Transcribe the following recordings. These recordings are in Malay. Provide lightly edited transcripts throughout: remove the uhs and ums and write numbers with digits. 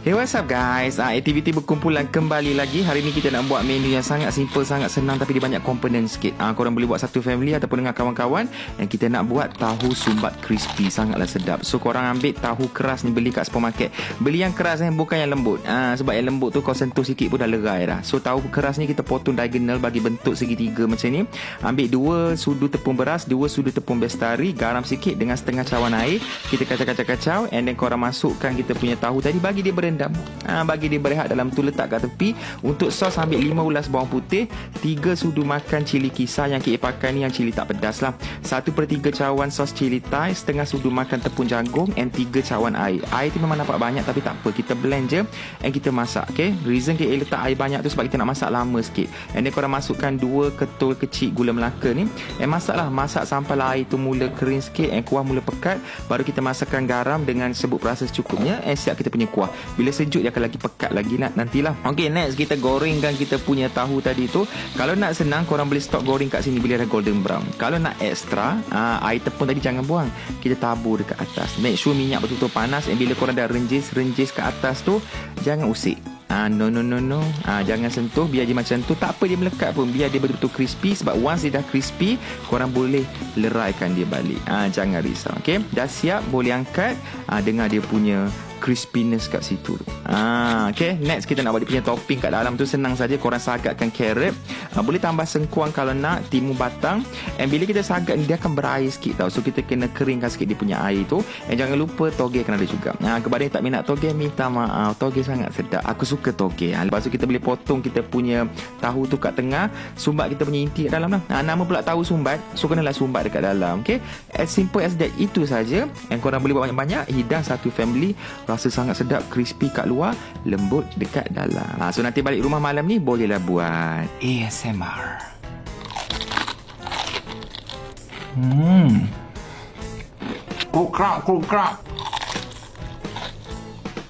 Hey, what's up guys? Aktiviti berkumpulan kembali lagi. Hari ni kita nak buat menu yang sangat simple, sangat senang tapi dia banyak komponen sikit. Korang boleh buat satu family ataupun dengan kawan-kawan. Dan kita nak buat tahu sumbat crispy, sangatlah sedap. So korang ambil tahu keras ni, beli kat supermarket. Beli yang keras bukan yang lembut. Sebab yang lembut tu kau sentuh sikit pun dah lerai dah. So tahu keras ni kita potong diagonal bagi bentuk segitiga macam ni. Ambil 2 sudu tepung beras, 2 sudu tepung bestari, garam sikit dengan setengah cawan air. Kita kacau-kacau and then korang masukkan kita punya tahu tadi, bagi dia berendam. Bagi dia berehat dalam tu, letak kat tepi. Untuk sos ambil 5 ulas bawang putih, 3 sudu makan cili kisar. Yang kita pakai ni yang cili tak pedas lah. 1/3 cawan sos cili Thai, setengah sudu makan tepung jagung and 3 cawan air. Air tu memang nampak banyak tapi tak apa, kita blend je and kita masak. Okay, reason kita letak air banyak tu sebab kita nak masak lama sikit. And then korang masukkan 2 ketul kecil gula Melaka ni and masak sampai air tu mula kering sikit and kuah mula pekat. Baru kita masukkan garam dengan sebut perasa secukupnya and siap kita punya kuah. Bila sejuk dia akan lagi pekat lagi nantilah. Okay, next kita gorengkan kita punya tahu tadi tu. Kalau nak senang, korang boleh stop goreng kat sini bila dah golden brown. Kalau nak extra, air tepung tadi jangan buang, kita tabur dekat atas. Make sure minyak betul-betul panas. And bila korang dah renjis kat atas tu, jangan usik. No. Jangan sentuh, biar dia macam tu. Tak apa dia melekat pun, biar dia betul-betul crispy. Sebab once dia dah crispy, korang boleh leraikan dia balik. Jangan risau. Okay, dah siap, boleh angkat. Dengar dia punya crispiness kat situ. Okay, next kita nak buat dia punya topping kat dalam tu. Senang saja, korang sagatkan carrot. Boleh tambah sengkuang kalau nak, timun batang. And bila kita sagat ni, dia akan berair sikit tau. So kita kena keringkan sikit dia punya air tu. And jangan lupa toge kena ada juga. Kepada yang tak minat toge, minta maaf. Toge sangat sedap, aku suka toge. Lepas tu kita boleh potong kita punya tahu tu kat tengah. Sumbat kita punya inti kat dalam lah. Nama pula tahu sumbat, so kenalah sumbat dekat dalam. Okay, as simple as that. Itu saja. And korang boleh buat banyak-banyak. Hidang satu family. Rasa sangat sedap, crispy kat luar, lembut dekat dalam. So nanti balik rumah malam ni bolehlah buat ASMR. Kukrak.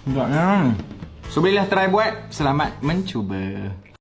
Sedapnya. So bolehlah try buat. Selamat mencuba.